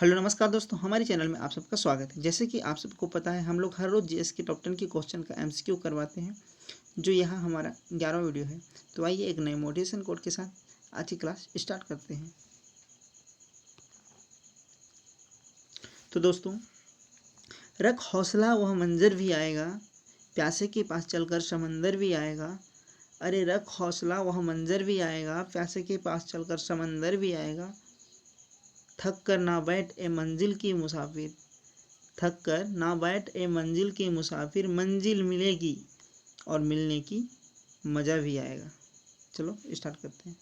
Hello नमस्कार दोस्तों, हमारे चैनल में आप सबका स्वागत है। जैसे कि आप सबको पता है, हम लोग हर रोज़ जीएस के टॉप 10 के क्वेश्चन का एमसीक्यू करवाते हैं, जो यहाँ हमारा 11वां वीडियो है। तो आइए एक नए मोटिवेशन कोड के साथ आज की क्लास स्टार्ट करते हैं। तो दोस्तों, रख हौसला वह मंजर भी आएगा, प्यासे के पास चलकर समंदर भी आएगा। अरे रख हौसला वह मंजर भी आएगा, प्यासे के पास चलकर समंदर भी आएगा। थक कर ना बैठ ए मंजिल की मुसाफिर, थक कर ना बैठ ए मंजिल की मुसाफिर, मंजिल मिलेगी और मिलने की मज़ा भी आएगा। चलो स्टार्ट करते हैं।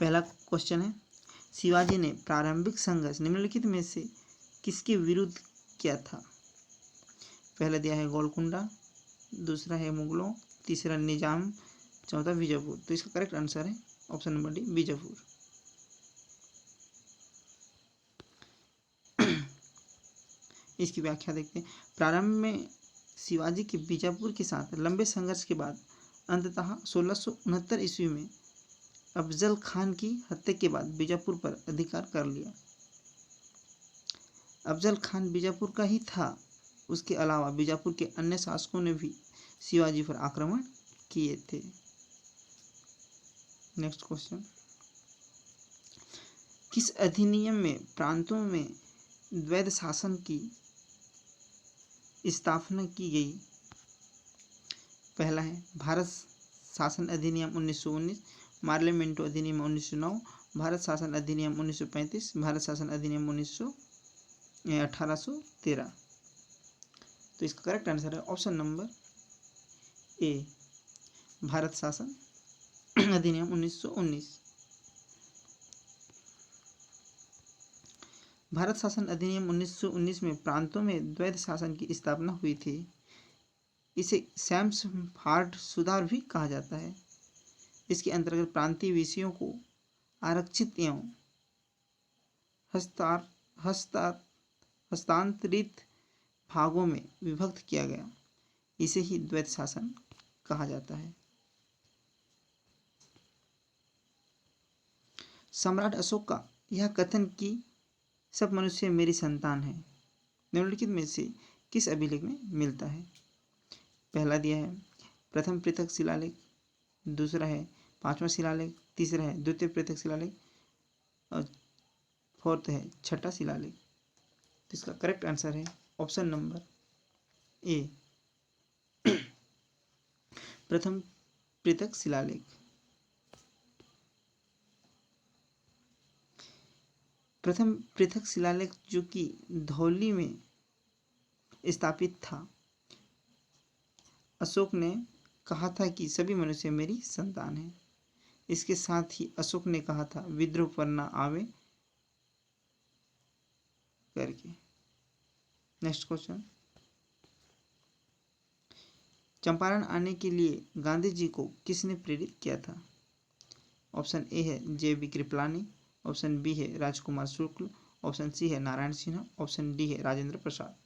पहला क्वेश्चन है, शिवाजी ने प्रारंभिक संघर्ष निम्नलिखित में से किसके विरुद्ध किया था? पहला दिया है गोलकुंडा, दूसरा है मुगलों, तीसरा निजाम, चौथा बीजापुर। तो इसका करेक्ट आंसर है ऑप्शन नंबर डी, बीजापुर। इसकी व्याख्या देखते हैं। प्रारंभ में शिवाजी के बीजापुर के साथ लंबे संघर्ष के बाद अंततः 1669 ईस्वी में अफजल खान की हत्या के बाद बीजापुर पर अधिकार कर लिया। अफजल खान बीजापुर का ही था, उसके अलावा बीजापुर के अन्य शासकों ने भी शिवाजी पर आक्रमण किए थे। नेक्स्ट क्वेश्चन, किस अधिनियम में प्रांतों में द्वैध शासन की स्थापना की गई? पहला है भारत शासन अधिनियम 1919, मार्लेमेंटो अधिनियम 1909, भारत शासन अधिनियम 1935, भारत शासन अधिनियम 1813। तो इसका करेक्ट आंसर है ऑप्शन नंबर ए, भारत शासन अधिनियम 1919। भारत शासन अधिनियम 1919 में प्रांतों में द्वैध शासन की स्थापना हुई थी। इसे सैम्स-फार्ड सुधार भी कहा जाता है। इसके अंतर्गत प्रांतीय विषयों को आरक्षित एवं हस्तांतरित भागों में विभक्त किया गया। इसे ही द्वैध शासन कहा जाता है। सम्राट अशोक का यह कथन कि सब मनुष्य मेरी संतान है, निम्नलिखित में से किस अभिलेख में मिलता है? पहला दिया है प्रथम पृथक शिलालेख, दूसरा है पांचवा शिलालेख, तीसरा है द्वितीय पृथक शिलालेख और फोर्थ है छठा शिलालेख। तो इसका करेक्ट आंसर है ऑप्शन नंबर ए, प्रथम पृथक शिलालेख। प्रथम पृथक शिलालेख जो कि धौली में स्थापित था, अशोक ने कहा था कि सभी मनुष्य मेरी संतान है। इसके साथ ही अशोक ने कहा था विद्रोह पर न आवे करके। नेक्स्ट क्वेश्चन, चंपारण आने के लिए गांधी जी को किसने प्रेरित किया था? ऑप्शन ए है जे.बी. कृपलानी, ऑप्शन बी है राजकुमार शुक्ल, ऑप्शन सी है नारायण सिन्हा, ऑप्शन डी है राजेंद्र प्रसाद।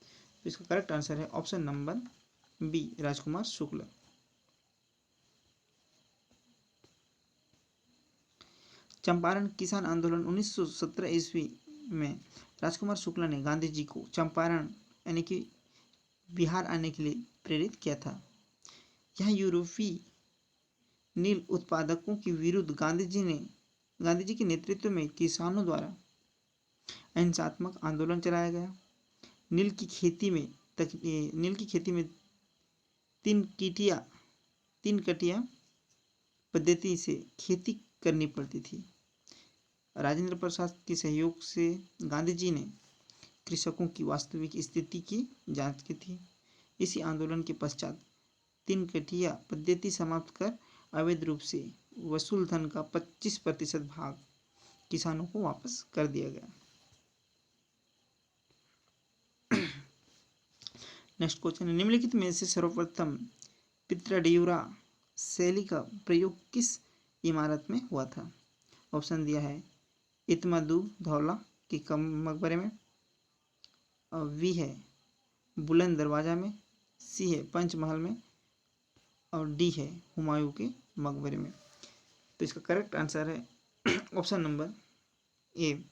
तो इसका करेक्ट आंसर है ऑप्शन नंबर बी, राजकुमार शुक्ल। चंपारण किसान आंदोलन 1917 ईस्वी में राजकुमार शुक्ला ने गांधी जी को चंपारण यानी कि बिहार आने के लिए प्रेरित किया था। यह यूरोपीय नील उत्पादकों के विरुद्ध गांधी जी के नेतृत्व में किसानों द्वारा अहिंसात्मक आंदोलन चलाया गया। नील की खेती में तीन कटिया पद्धति से खेती करनी पड़ती थी। राजेंद्र प्रसाद के सहयोग से गांधी जी ने कृषकों की वास्तविक स्थिति की जांच की थी। इसी आंदोलन के पश्चात तीन कटिया पद्धति समाप्त कर अवैध रूप से वसूल धन का 25% भाग किसानों को वापस कर दिया गया। नेक्स्ट क्वेश्चन, निम्नलिखित में से सर्वप्रथम पित्राडियूरा शैली का प्रयोग किस इमारत में हुआ था? ऑप्शन दिया है इत्मादू धौला के मकबरे में, बी है बुलंद दरवाजा में, सी है पंचमहल में और डी है हुमायूं के मकबरे में। तो इसका करेक्ट आंसर है ऑप्शन नंबर ए,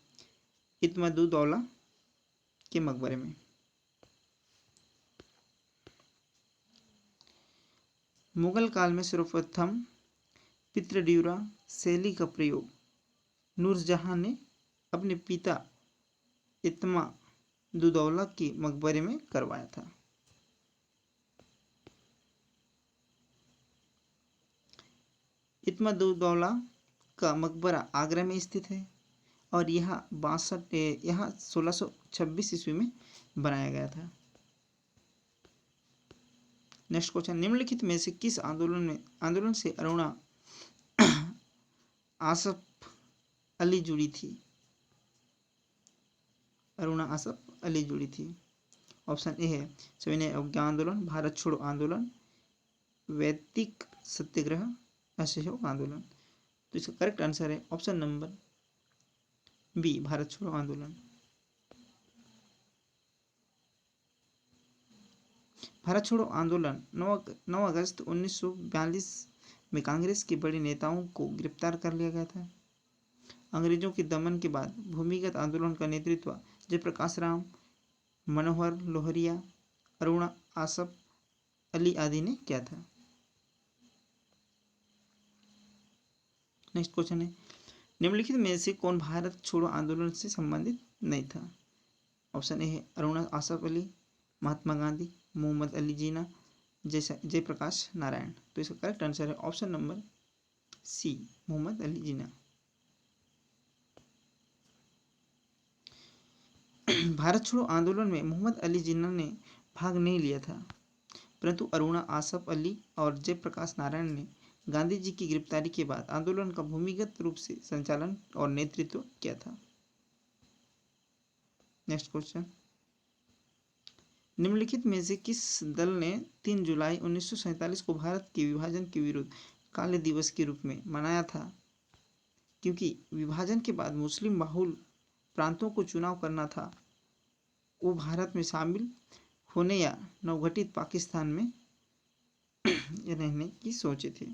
इत्मदुद्दौला के मकबरे में। मुगल काल में सर्वप्रथम पितृड्यूरा शैली का प्रयोग नूरजहां ने अपने पिता इत्मदुद्दौला के मकबरे में करवाया था। इत्मदुद्दौला का मकबरा आगरा में स्थित है और यह 1626 ईस्वी में बनाया गया था। नेक्स्ट क्वेश्चन, निम्नलिखित में से किस आंदोलन से अरुणा आसफ अली जुड़ी थी? अरुणा आसफ अली जुड़ी थी। ऑप्शन ए है सविनय अवज्ञा आंदोलन, भारत छोड़ो आंदोलन, वैदिक सत्याग्रह, असहयोग आंदोलन। तो इसका करेक्ट आंसर है ऑप्शन नंबर बी, भारत छोड़ो आंदोलन। भारत छोड़ो आंदोलन 9 अगस्त 1942 में कांग्रेस के बड़े नेताओं को गिरफ्तार कर लिया गया था। अंग्रेजों के दमन के बाद भूमिगत आंदोलन का नेतृत्व जयप्रकाश राम, मनोहर लोहिया, अरुणा आसफ अली आदि ने किया था। नेक्स्ट क्वेश्चन है, निम्नलिखित में से कौन भारत छोड़ो आंदोलन से संबंधित नहीं था? ऑप्शन ए है अरुणा आसफ अली, महात्मा गांधी, मोहम्मद अली जिन्ना, जयप्रकाश नारायण। तो इसका करेक्ट आंसर है option number C, Mohammad Ali Jinnah. Bharat छोड़ो आंदोलन में मोहम्मद अली जिन्ना ने भाग नहीं लिया था, परंतु अरुणा आसफ अली और जयप्रकाश नारायण ने गांधी जी की गिरफ्तारी के बाद आंदोलन का भूमिगत रूप से संचालन और नेतृत्व किया था। नेक्स्ट क्वेश्चन, निम्नलिखित में से किस दल ने 3 जुलाई 1947 को भारत के विभाजन के विरुद्ध काले दिवस के रूप में मनाया था? क्योंकि विभाजन के बाद मुस्लिम बहुल प्रांतों को चुनाव करना था, वो भारत में शामिल होने या नवगठित पाकिस्तान में रहने की सोचे थे।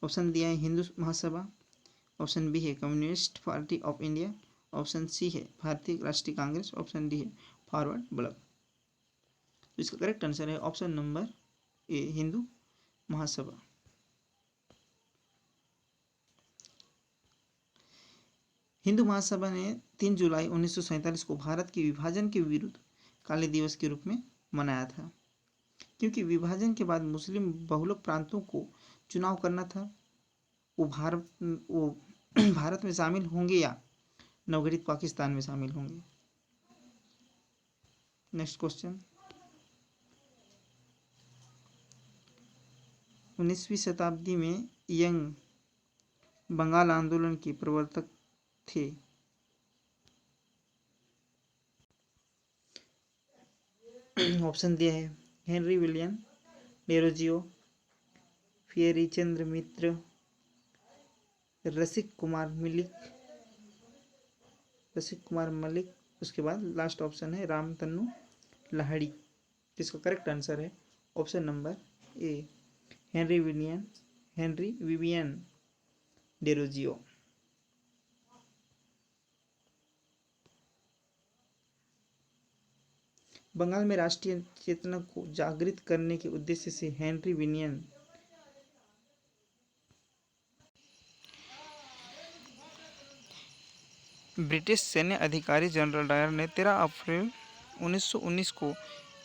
ऑप्शन दिया है हिंदू महासभा, ऑप्शन बी है Communist Party of India, option C है Bharatiya Rashtriya Congress, option D है फॉरवर्ड ब्लॉक। तो इसका करेक्ट आंसर है option number A, Hindu Mahasabha. Hindu Mahasabha ने 3 जुलाई 1947 को भारत के विभाजन के विरुद्ध काले दिवस के रूप में मनाया था, क्योंकि विभाजन के बाद मुस्लिम बहुल प्रांतों को चुनाव करना था, वो भारत में शामिल होंगे या नवगठित पाकिस्तान में शामिल होंगे। नेक्स्ट क्वेश्चन, 19वीं शताब्दी में यंग बंगाल आंदोलन के प्रवर्तक थे? ऑप्शन दिया है Henry William Derozio, Pearychand Mitra, Rasik Kumar Mallick, उसके बाद लास्ट ऑप्शन है रामतनु लाहिड़ी। इसका करेक्ट आंसर है option number A, Henry Vivian Derozio. Bengal में राष्ट्रीय चेतना को जागृत करने के उद्देश्य से हेनरी विवियन ब्रिटिश सैन्य अधिकारी जनरल डायर ने 13 अप्रैल 1919 को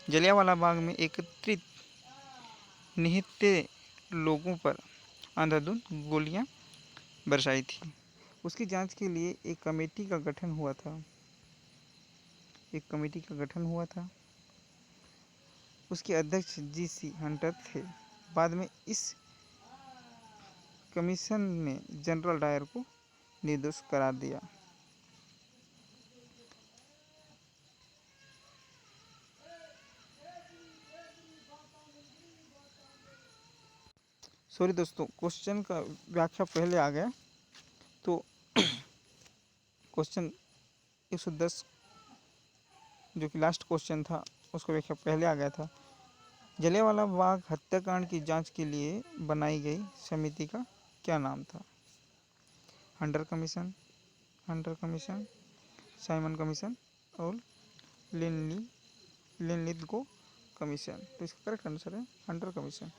जलियांवाला बाग में एकत्रित निहत्थे लोगों पर अंधाधुंध गोलियां बरसाई थी। उसकी जांच के लिए एक कमेटी का गठन हुआ था। उसके अध्यक्ष जी.सी. हंटर थे। बाद में इस कमीशन ने जनरल डायर को निर्दोष करार दिया। सॉरी दोस्तों, क्वेश्चन का व्याख्या पहले आ गया, तो क्वेश्चन 110 जो कि लास्ट क्वेश्चन था उसका व्याख्या पहले आ गया था। जलियांवाला बाग हत्याकांड की जांच के लिए बनाई गई समिति का क्या नाम था? हंटर कमीशन, साइमन कमीशन और लिथगो कमीशन। तो इसका करेक्ट आंसर है हंटर कमीशन।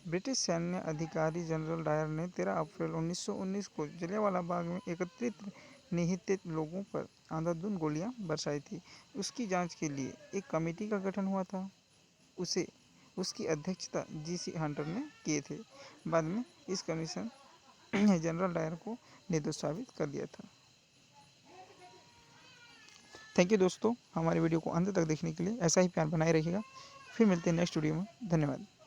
ब्रिटिश सैन्य अधिकारी जनरल डायर ने 13 अप्रैल 1919 को जलियांवाला बाग में एकत्रित निहित लोगों पर अंधाधुंध गोलियां बरसाई थी। उसकी जांच के लिए एक कमेटी का गठन हुआ था। उसकी अध्यक्षता जी.सी. हंटर ने किए थे। बाद में इस कमीशन ने जनरल डायर को निर्दोष साबित कर दिया था। थैंक यू दोस्तों, हमारे वीडियो को अंत तक देखने के लिए। ऐसा ही प्यार बनाए रखिएगा। फिर मिलते हैं नेक्स्ट वीडियो में। धन्यवाद।